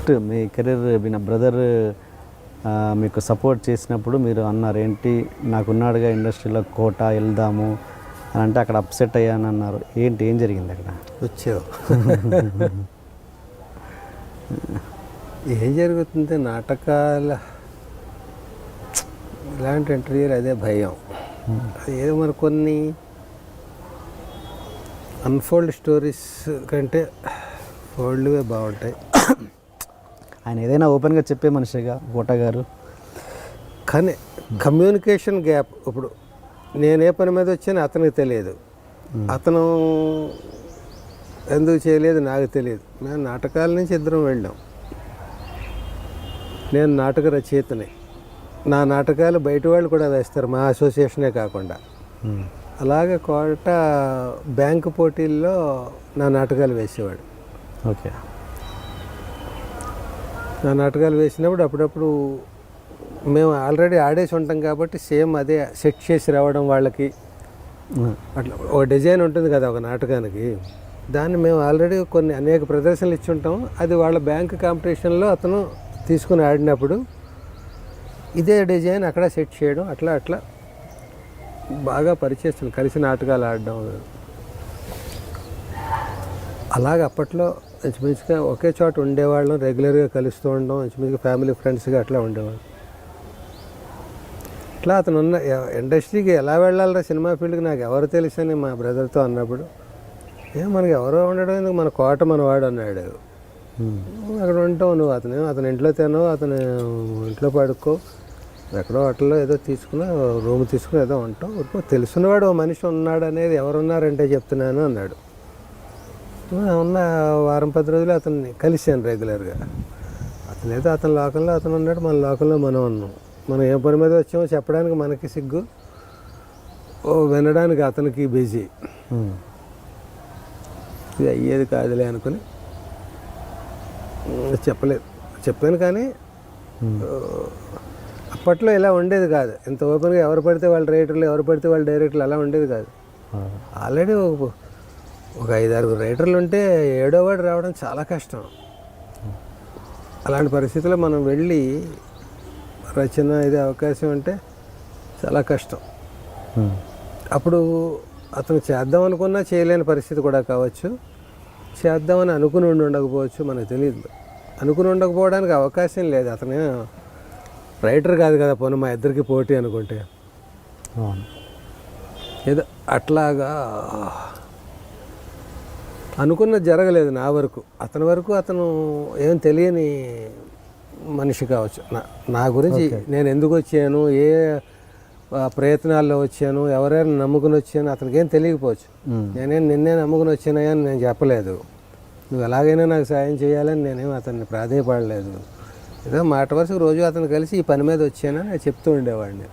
First మీ career మీ brother మీకు support చేసినప్పుడు మీరు అన్నారు ఏంటి నాకున్నాడుగా ఇండస్ట్రీలో కోట వెళ్దాము అని అంటే అక్కడ అప్సెట్ అయ్యాను అన్నారు. ఏంటి ఏం జరిగింది అక్కడ? వచ్చావు ఏం జరుగుతుంది నాటకాల ఇలాంటి ఇంటర్వ్యూలు అదే భయం. ఏదో మరి కొన్ని అన్ఫోల్డ్ స్టోరీస్ కంటే ఫోల్డ్వే బాగుంటాయి. ఆయన ఏదైనా ఓపెన్గా చెప్పే మనిషిగా కోట గారు. కానీ కమ్యూనికేషన్ గ్యాప్. ఇప్పుడు నేనే పని మీద వచ్చాను అతనికి తెలియదు, అతను ఎందుకు చేయలేదు నాకు తెలియదు. మేము నాటకాల నుంచి ఇద్దరం వెళ్ళాం. నేను నాటక రచయితని, నా నాటకాలు బయట వాళ్ళు కూడా వేస్తారు, మా అసోసియేషనే కాకుండా. అలాగే కోట బ్యాంకు పోటీల్లో నా నాటకాలు వేసేవాడు. ఓకే. నా నాటకాలు వేసినప్పుడు అప్పుడప్పుడు మేము ఆల్రెడీ ఆడేసి ఉంటాం కాబట్టి సేమ్ అదే సెట్ చేసి రావడం వాళ్ళకి. అట్లా ఒక డిజైన్ ఉంటుంది కదా ఒక నాటకానికి, దాన్ని మేము ఆల్రెడీ కొన్ని అనేక ప్రదర్శనలు ఇచ్చి ఉంటాం. అది వాళ్ళ బ్యాంక్ కాంపిటీషన్లో అతను తీసుకుని ఆడినప్పుడు ఇదే డిజైన్ అక్కడ సెట్ చేయడం, అట్లా అట్లా బాగా పరిచయం, కలిసి నాటకాలు ఆడడం. అలాగ అప్పట్లో ఇంచుమించుగా ఒకే చోట ఉండేవాళ్ళం, రెగ్యులర్గా కలుస్తూ ఉండడం, ఇంచుమించుగా ఫ్యామిలీ ఫ్రెండ్స్గా అట్లా ఉండేవాళ్ళం. అట్లా అతను ఉన్న ఇండస్ట్రీకి ఎలా వెళ్ళాలరా సినిమా ఫీల్డ్కి నాకు ఎవరు తెలుసని మా బ్రదర్తో అన్నప్పుడు, మనకి ఎవరో ఉండడం ఎందుకు, మన కోట మనవాడు అన్నాడు. అక్కడ ఉంటావు నువ్వు, అతని ఇంట్లో తినవు, అతను ఇంట్లో పడుకో, ఎక్కడో హోటల్లో ఏదో తీసుకుని రూమ్ తీసుకుని ఏదో ఉంటావు, తెలుసున్నవాడు ఓ మనిషి ఉన్నాడు అనేది ఎవరున్నారంటే చెప్తున్నాను అన్నాడు. ఉన్న వారం 10 రోజులు అతన్ని కలిశాను రెగ్యులర్గా. అతనేదో అతని లోకంలో అతను ఉన్నాడు, మన లోకంలో మనం ఉన్నాం. మనం ఏ పని మీద వచ్చామో చెప్పడానికి మనకి సిగ్గు, వినడానికి అతనికి బిజీ. ఇది అయ్యేది కాదులే అనుకుని చెప్పలేదు. చెప్పాను కానీ అప్పట్లో ఇలా ఉండేది కాదు. ఇంత ఓపెన్గా ఎవరు పడితే వాళ్ళ రైటర్లు, ఎవరు పడితే వాళ్ళ డైరెక్టర్లు అలా ఉండేది కాదు. ఆల్రెడీ ఒక 5-6 రైటర్లు ఉంటే 7వ వాడు రావడం చాలా కష్టం. అలాంటి పరిస్థితుల్లో మనం వెళ్ళి రచన ఇది అవకాశం అంటే చాలా కష్టం. అప్పుడు అతను చేద్దాం అనుకున్నా చేయలేని పరిస్థితి కూడా కావచ్చు, చేద్దామని అనుకుని ఉండకపోవచ్చు, మనకు తెలియదు. అనుకుని ఉండకపోవడానికి అవకాశం లేదు. అతనే రైటర్ కాదు కదా, పోనీ మా ఇద్దరికి పోటీ అనుకుంటే. ఏదో అట్లాగా అనుకున్నది జరగలేదు నా వరకు. అతని వరకు అతను ఏం తెలియని మనిషి కావచ్చు. నా గురించి నేను ఎందుకు వచ్చాను, ఏ ప్రయత్నాల్లో వచ్చాను, ఎవరైనా నమ్ముకుని వచ్చాను అతనికి ఏం తెలియకపోవచ్చు. నిన్నే నమ్ముకుని వచ్చానయ్యా అని నేను చెప్పలేదు. నువ్వు ఎలాగైనా నాకు సాయం చేయాలని నేనేం అతన్ని ప్రాధేయపడలేదు. ఏదో మాట వరుసకు రోజు అతను కలిసి ఈ పని మీద వచ్చానని నేను చెప్తూ ఉండేవాడిని.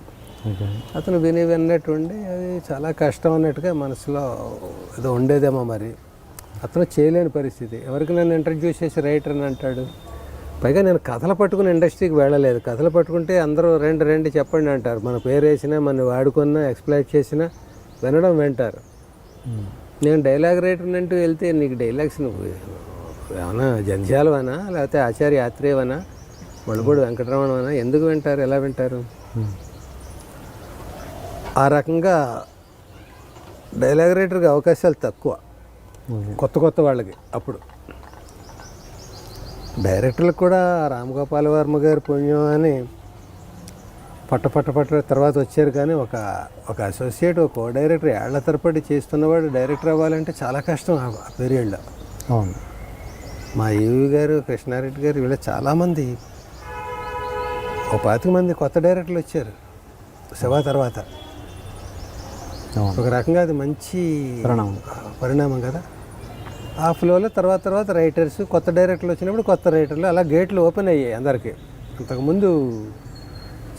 అతను విన్నట్టు ఉండి అది చాలా కష్టం అన్నట్టుగా మనసులో ఏదో ఉండేదేమో. మరి అతను చేయలేని పరిస్థితి. ఎవరికి నన్ను ఇంట్రడ్యూస్ చేసి రైటర్ అని అంటాడు. పైగా నేను కథలు పట్టుకుని ఇండస్ట్రీకి వెళ్ళలేదు. కథలు పట్టుకుంటే అందరూ రెండు చెప్పండి అంటారు. మన పేరు వేసినా, మన వాడుకున్నా, ఎక్స్ప్లైట్ చేసినా వినడం వింటారు. నేను డైలాగ్ రైటర్ అంటూ వెళ్తే నీకు డైలాగ్స్ నువ్వు ఏమన్నా జంధ్యాలవనా, లేకపోతే ఆచార్య యాత్రేవనా, మణిపూడి వెంకటరమణవనా, ఎందుకు వింటారు, ఎలా వింటారు? ఆ రకంగా డైలాగ్ రైటర్కి అవకాశాలు తక్కువ కొత్త వాళ్ళకి. అప్పుడు డైరెక్టర్లకు కూడా రామగోపాల్ వర్మ గారి పుణ్యం అని పట్ట తర్వాత వచ్చారు. కానీ ఒక అసోసియేట్, ఒక కో డైరెక్టర్ ఏళ్ల తరబడి చేస్తున్నవాడు డైరెక్టర్ అవ్వాలంటే చాలా కష్టం ఆ పీరియడ్లో. అవును. మా ఈవి గారు, కృష్ణారెడ్డి గారు, వీళ్ళ చాలామంది, 25 మంది కొత్త డైరెక్టర్లు వచ్చారు శివ తర్వాత. ఒక రకంగా అది మంచి పరిణామం కదా. ఆ ఫ్లోలో తర్వాత రైటర్స్, కొత్త డైరెక్టర్లు వచ్చినప్పుడు కొత్త రైటర్లు, అలా గేట్లు ఓపెన్ అయ్యాయి అందరికీ. అంతకుముందు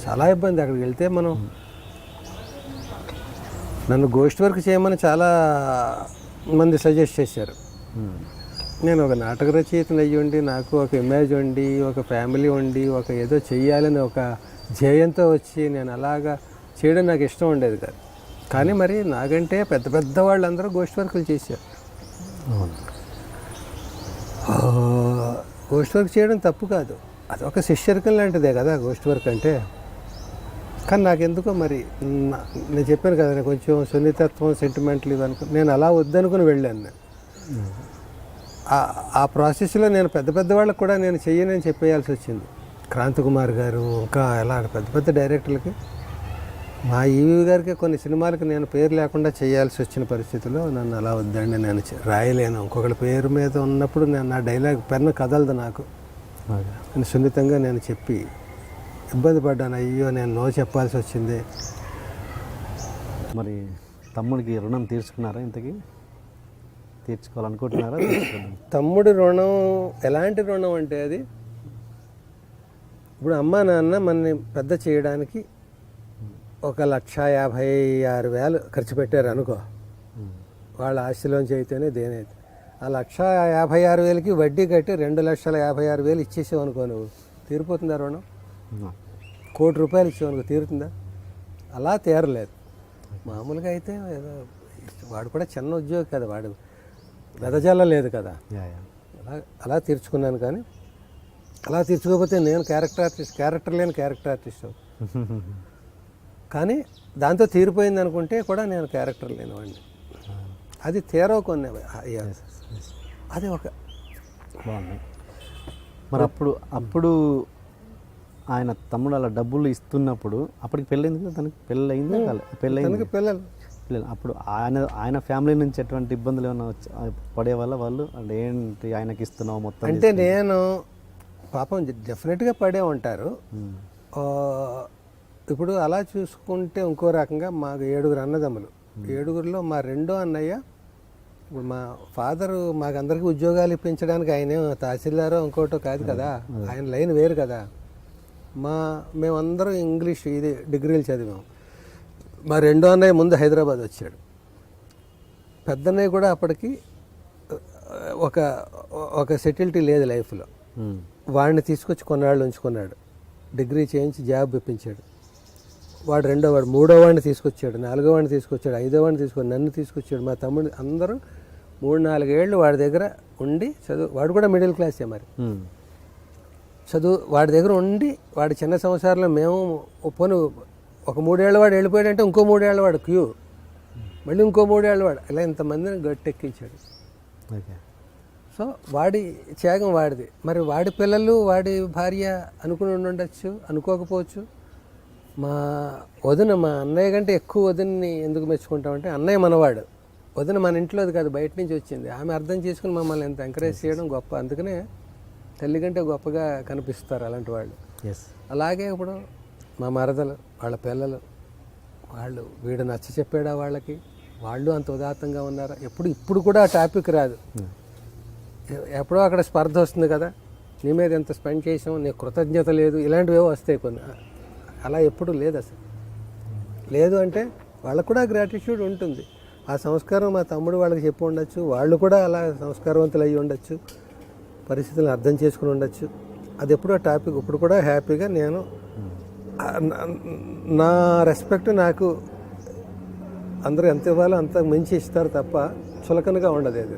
చాలా ఇబ్బంది. అక్కడికి వెళ్తే మనం, నన్ను గోస్ట్ వర్క్ చేయమని చాలా మంది సజెస్ట్ చేశారు. నేను ఒక నాటక రచయితను అయ్యి ఉండి, నాకు ఒక ఇమేజ్ ఉండి, ఒక ఫ్యామిలీ ఉండి, ఒక ఏదో చెయ్యాలని ఒక ధ్యేయంతో వచ్చి నేను అలాగా చేయడం నాకు ఇష్టం ఉండేది కాదు. కానీ మరి నాకంటే పెద్ద వాళ్ళందరూ గోస్ట్ వర్కులు చేశారు. గోస్ట్ వర్క్ చేయడం తప్పు కాదు, అదొక శిష్యరికం లాంటిదే కదా గోస్ట్ వర్క్ అంటే. కానీ నాకెందుకో మరి నేను చెప్పాను కదా, నేను కొంచెం సున్నితత్వం, సెంటిమెంట్లు ఇవనుకో, నేను అలా వద్దనుకుని వెళ్ళాను. నేను ఆ ప్రాసెస్లో నేను పెద్ద పెద్ద వాళ్ళకి కూడా నేను చెయ్యనని చెప్పేయాల్సి వచ్చింది. క్రాంతికుమార్ గారు, ఇంకా ఎలా పెద్ద పెద్ద డైరెక్టర్లకి, మా ఈవీ గారికి కొన్ని సినిమాలకి నేను పేరు లేకుండా చేయాల్సి వచ్చిన పరిస్థితిలో నన్ను అలా వద్దండి, నేను రాయలేను, ఇంకొకరి పేరు మీద ఉన్నప్పుడు నేను నా డైలాగ్ పెన్ను కదలదు నాకు. నేను సున్నితంగా నేను చెప్పి ఇబ్బంది పడ్డాను. అయ్యో నేను నో చెప్పాల్సి వచ్చింది. మరి తమ్ముడికి రుణం తీర్చుకున్నారా? ఇంతకీ తీర్చుకోవాలనుకుంటున్నారా? తమ్ముడి రుణం ఎలాంటి రుణం అంటే, అది ఇప్పుడు అమ్మా నాన్న మనని పెద్ద చేయడానికి 1,56,000 ఖర్చు పెట్టారు అనుకో, వాళ్ళ ఆస్తిలోంచి అయితేనే దేనైతే. ఆ 1,56,000కి వడ్డీ కట్టి 2,56,000 ఇచ్చేసావు అనుకో, నువ్వు తీరిపోతుందా రుణం? ₹1,00,00,000 ఇచ్చావు అనుకో, తీరుతుందా? అలా తీరలేదు. మామూలుగా అయితే ఏదో వాడు కూడా చిన్న ఉద్యోగి కదా, వాడు వెదజల్ల లేదు కదా, అలా తీర్చుకున్నాను. కానీ అలా తీర్చుకోకపోతే నేను క్యారెక్టర్ లేని క్యారెక్టర్ ఆర్టిస్ట్. కానీ దాంతో తీరిపోయింది అనుకుంటే కూడా నేను క్యారెక్టర్ లేనివాడిని. అది తీరవ కొన్ని, అది ఒక బాగుంది. మరి అప్పుడు ఆయన తమ్ముడు అలా డబ్బులు ఇస్తున్నప్పుడు అప్పటికి పెళ్ళైంది కదా, తనకి పెళ్ళయింది, పెళ్ళైంది పిల్లలు. అప్పుడు ఆయన ఫ్యామిలీ నుంచి ఎటువంటి ఇబ్బందులు ఏమైనా పడే వాళ్ళు అంటే ఏంటి ఆయనకి ఇస్తున్నావు మొత్తం అంటే, నేను పాపం డెఫినెట్గా పడే ఉంటారు. ఇప్పుడు అలా చూసుకుంటే ఇంకో రకంగా మాకు 7 అన్నదమ్ములు. 7గురిలో మా రెండో అన్నయ్య, ఇప్పుడు మా ఫాదరు మాకందరికీ ఉద్యోగాలు ఇప్పించడానికి ఆయనే తహసీల్దారో ఇంకోటో కాదు కదా, ఆయన లైన్ వేరు కదా. మేమందరం ఇంగ్లీష్ ఇది డిగ్రీలు చదివాం. మా రెండో అన్నయ్య ముందు హైదరాబాద్ వచ్చాడు. పెద్దన్నయ్య కూడా అప్పటికి ఒక సెటిల్టీ లేదు లైఫ్లో. వాడిని తీసుకొచ్చి కొన్నాళ్ళు ఉంచుకున్నాడు, డిగ్రీ చేయించి జాబ్ ఇప్పించాడు. వాడు మూడో వాడిని తీసుకొచ్చాడు, 4వ వాడిని తీసుకొచ్చాడు, 5వ వాడిని తీసుకొచ్చాడు, నన్ను తీసుకొచ్చాడు, మా తమ్ముడు. అందరూ 3-4 ఏళ్ళు వాడి దగ్గర ఉండి చదువు. వాడు కూడా మిడిల్ క్లాసే మరి. చదువు వాడి దగ్గర ఉండి, వాడి చిన్న సంవత్సరాల్లో మేము పోను ఒక 3 ఏళ్ళ వాడు వెళ్ళిపోయాడంటే ఇంకో 3 ఏళ్ళ వాడు క్యూ, మళ్ళీ ఇంకో 3 ఏళ్ళ వాడు, ఇలా ఇంతమందిని గట్టెక్కించాడు. సో వాడి త్యాగం వాడిది. మరి వాడి పిల్లలు, వాడి భార్య అనుకుని ఉండొచ్చు, అనుకోకపోవచ్చు. మా అన్నయ్య కంటే ఎక్కువ వదిన్ని ఎందుకు మెచ్చుకుంటామంటే, అన్నయ్య మనవాడు, వదిన మన ఇంట్లోది కాదు, బయట నుంచి వచ్చింది. ఆమె అర్థం చేసుకుని మమ్మల్ని ఎంత ఎంకరేజ్ చేయడం గొప్ప. అందుకనే తల్లి కంటే గొప్పగా కనిపిస్తారు అలాంటి వాళ్ళు. అలాగే ఇప్పుడు మా మరదలు, వాళ్ళ పిల్లలు, వాళ్ళు వీడు నచ్చ చెప్పాడా వాళ్ళకి, వాళ్ళు అంత ఉదాత్తంగా ఉన్నారా? ఇప్పుడు కూడా ఆ టాపిక్ రాదు. ఎప్పుడో అక్కడ స్పర్ధ వస్తుంది కదా, నీ మీద ఎంత స్పెండ్ చేసాం, నీకు కృతజ్ఞత లేదు, ఇలాంటివి వస్తాయి కొన్ని. అలా ఎప్పుడు లేదు అసలు. లేదు అంటే వాళ్ళకు కూడా గ్రాటిట్యూడ్ ఉంటుంది. ఆ సంస్కారం మా తమ్ముడు వాళ్ళకి చెప్పి ఉండొచ్చు, వాళ్ళు కూడా అలా సంస్కారవంతులు అయ్యి ఉండొచ్చు, పరిస్థితులను అర్థం చేసుకుని ఉండొచ్చు. అది ఎప్పుడో టాపిక్. ఇప్పుడు కూడా హ్యాపీగా నేను నా రెస్పెక్ట్ నాకు అందరూ ఎంత ఇవ్వాలో అంత మించి ఇస్తారు తప్ప చులకనగా ఉండదు. ఏది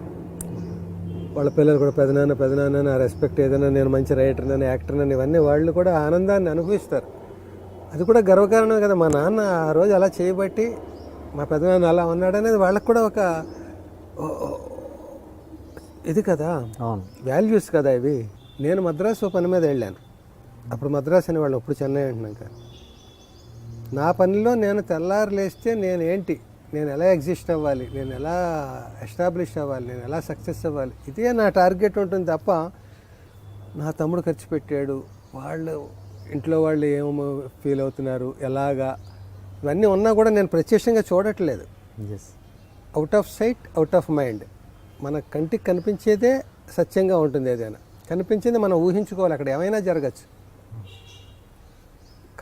వాళ్ళ పిల్లలు కూడా పెదనాన్న నా రెస్పెక్ట్, ఏదైనా నేను మంచి రైటర్నని, యాక్టర్నని, ఇవన్నీ వాళ్ళు కూడా ఆనందాన్ని అనుభవిస్తారు. అది కూడా గర్వకారణమే కదా. మా నాన్న ఆ రోజు అలా చేయబట్టి మా పెదనాన్న అలా ఉన్నాడనేది వాళ్ళకు కూడా ఒక ఇది కదా, వాల్యూస్ కదా ఇవి. నేను మద్రాసు పని మీద వెళ్ళాను. అప్పుడు మద్రాసు అనేవాళ్ళు, ఇప్పుడు చెన్నై అంటున్నాక. నా పనిలో నేను తెల్లారు లేస్తే నేను ఎలా ఎగ్జిస్ట్ అవ్వాలి, నేను ఎలా ఎస్టాబ్లిష్ అవ్వాలి, నేను ఎలా సక్సెస్ అవ్వాలి, ఇదే నా టార్గెట్ ఉంటుంది తప్ప నా తమ్ముడు ఖర్చు పెట్టాడు, వాళ్ళు ఇంట్లో వాళ్ళు ఏమో ఫీల్ అవుతున్నారు, ఎలాగా, ఇవన్నీ ఉన్నా కూడా నేను ప్రత్యక్షంగా చూడట్లేదు. Out of sight, out of mind. మన కంటికి కనిపించేదే సత్యంగా ఉంటుంది. ఏదైనా కనిపించింది మనం ఊహించుకోవాలి, అక్కడ ఏమైనా జరగచ్చు.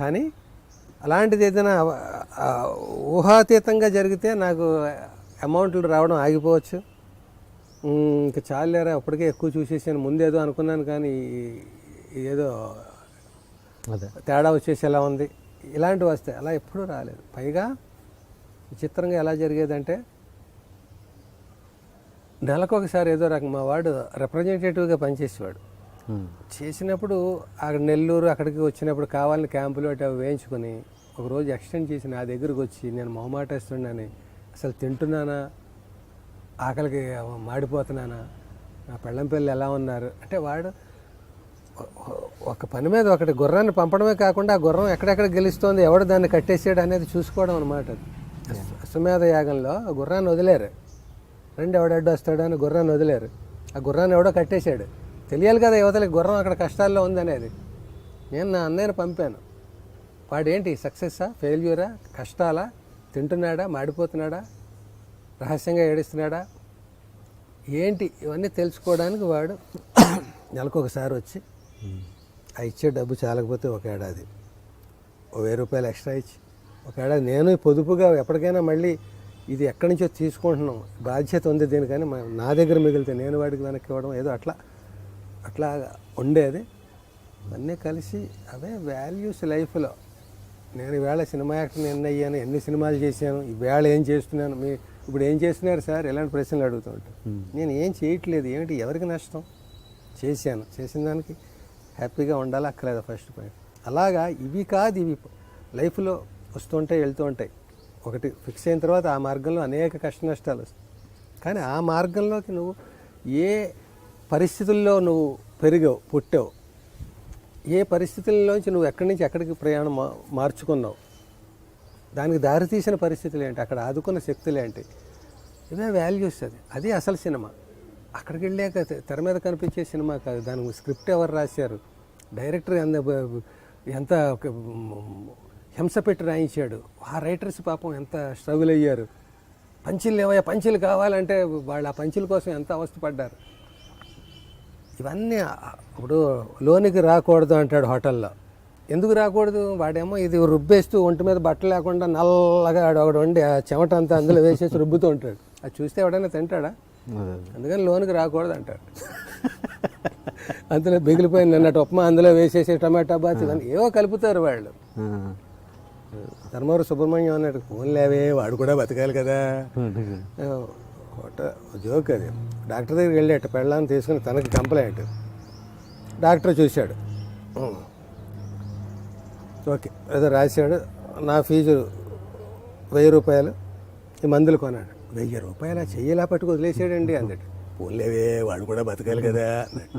కానీ అలాంటిది ఏదైనా ఊహాతీతంగా జరిగితే నాకు అమౌంట్లు రావడం ఆగిపోవచ్చు. ఇంకా చాలేరా, అప్పటికే ఎక్కువ చూసేసాను, ముందేదో అనుకున్నాను కానీ ఏదో తేడా వచ్చేసి ఎలా ఉంది, ఇలాంటివి వస్తాయి. అలా ఎప్పుడూ రాలేదు. పైగా విచిత్రంగా ఎలా జరిగేదంటే, నెలకొకసారి ఏదో రకం మా వాడు రిప్రజెంటేటివ్గా పనిచేసేవాడు. చేసినప్పుడు అక్కడ నెల్లూరు అక్కడికి వచ్చినప్పుడు కావాలని క్యాంపులు అవి వేయించుకొని ఒకరోజు ఎక్స్టెండ్ చేసి నా దగ్గరకు వచ్చి నేను మొహమాటేస్తున్నాను, అసలు తింటున్నానా, ఆకలికి మాడిపోతున్నానా, నా పెళ్ళం పిల్లలు ఎలా ఉన్నారు అంటే వాడు ఒక పని మీద ఒకటి గుర్రాన్ని పంపడమే కాకుండా ఆ గుర్రం ఎక్కడెక్కడ గెలుస్తోంది, ఎవడు దాన్ని కట్టేసాడు అనేది చూసుకోవడం అనమాట. అశ్వమేధ యాగంలో ఆ గుర్రాన్ని వదిలేరు, ఎవడడ్డు వస్తాడని గుర్రాన్ని వదిలేరు, ఆ గుర్రాన్ని ఎవడో కట్టేశాడు. తెలియాలి కదా యువతలకి గుర్రం అక్కడ కష్టాల్లో ఉందనేది. నేను నా అన్నయ్యను పంపాను. వాడేంటి సక్సెస్సా ఫెయిల్యూరా, కష్టాలా, తింటున్నాడా, మాడిపోతున్నాడా, రహస్యంగా ఏడుస్తున్నాడా ఏంటి, ఇవన్నీ తెలుసుకోవడానికి వాడు నెలకు ఒకసారి వచ్చి ఆ ఇచ్చే డబ్బు చాలకపోతే ఒక ఏడాది 1000 రూపాయలు ఎక్స్ట్రా ఇచ్చి ఒక ఏడాది నేను పొదుపుగా ఎప్పటికైనా మళ్ళీ ఇది ఎక్కడి నుంచో తీసుకుంటున్నాం, బాధ్యత ఉంది దీనికని నా దగ్గర మిగిలితే నేను వాడికి వెనక్కి ఇవ్వడం ఏదో అట్లా ఉండేది. అన్నీ కలిసి అవే వాల్యూస్ లైఫ్లో. నేను ఈవేళ సినిమా యాక్టర్ని అయ్యాను, ఎన్ని సినిమాలు చేశాను, ఈవేళ ఏం చేస్తున్నాను, ఇప్పుడు ఏం చేస్తున్నారు సార్ ఇలాంటి ప్రశ్నలు అడుగుతూ ఉంటాను. నేను ఏం చేయట్లేదు, ఏమిటి ఎవరికి నష్టం, చేసిన దానికి హ్యాపీగా ఉండాలి, అక్కర్లేదు ఫస్ట్ పాయింట్. అలాగా ఇవి లైఫ్లో వస్తుంటాయి వెళ్తూ ఉంటాయి. ఒకటి ఫిక్స్ అయిన తర్వాత ఆ మార్గంలో అనేక కష్ట నష్టాలు వస్తాయి. కానీ ఆ మార్గంలోకి నువ్వు ఏ పరిస్థితుల్లో నువ్వు పెరిగావు, పుట్టావు, ఏ పరిస్థితుల్లోంచి నువ్వు ఎక్కడి నుంచి ఎక్కడికి ప్రయాణం మార్చుకున్నావు, దానికి దారితీసిన పరిస్థితులు ఏంటి, అక్కడ ఆదుకున్న శక్తులు ఏంటి, ఇవే వాల్యూస్. అది అసలు సినిమా. అక్కడికి వెళ్ళాక తెర మీద కనిపించే సినిమా కాదు. దానికి స్క్రిప్ట్ ఎవరు రాశారు, డైరెక్టర్ ఎంత హింస పెట్టి రాయించాడు, ఆ రైటర్స్ పాపం ఎంత స్ట్రగుల్ అయ్యారు, పంచులు ఏవయ్యా పంచులు కావాలంటే వాళ్ళు ఆ పంచుల కోసం ఎంత అవస్థపడ్డారు. ఇవన్నీ ఇప్పుడు లోనికి రాకూడదు అంటాడు హోటల్లో. ఎందుకు రాకూడదు, వాడేమో ఇది రుబ్బేస్తూ ఒంటి మీద బట్టలు లేకుండా నల్లగా ఒకడు వండి ఆ చెమట అంతా అందులో వేసేసి రుబ్బుతూ ఉంటాడు. అది చూస్తే ఎవడైనా తింటాడా, అందుకని లోనికి రాకూడదు అంటాడు. అందులో మిగిలిపోయింది నిన్నటి ఉప్మా అందులో వేసేసి టమాటా బాత్ ఇవన్నీ ఏవో కలుపుతారు వాళ్ళు. ధర్మవరం సుబ్రహ్మణ్యం అన్నాడు, ఫోన్ లేవే వాడు కూడా బతకాలి కదా, జోక్ అది. డాక్టర్ దగ్గరికి వెళ్ళాట, పెళ్ళాన్ని తీసుకుని తనకి కంప్లైంట్. డాక్టర్ చూశాడు, ఓకే ఏదో రాశాడు, నా ఫీజు 1000 రూపాయలు, ఈ మందులు కొన్నాడు. 1000 రూపాయలు చెయ్యిలా పట్టుకు వదిలేసాడండి అన్నాడు. పోలేవే వాడు కూడా బతకాలి కదా అన్నాడు.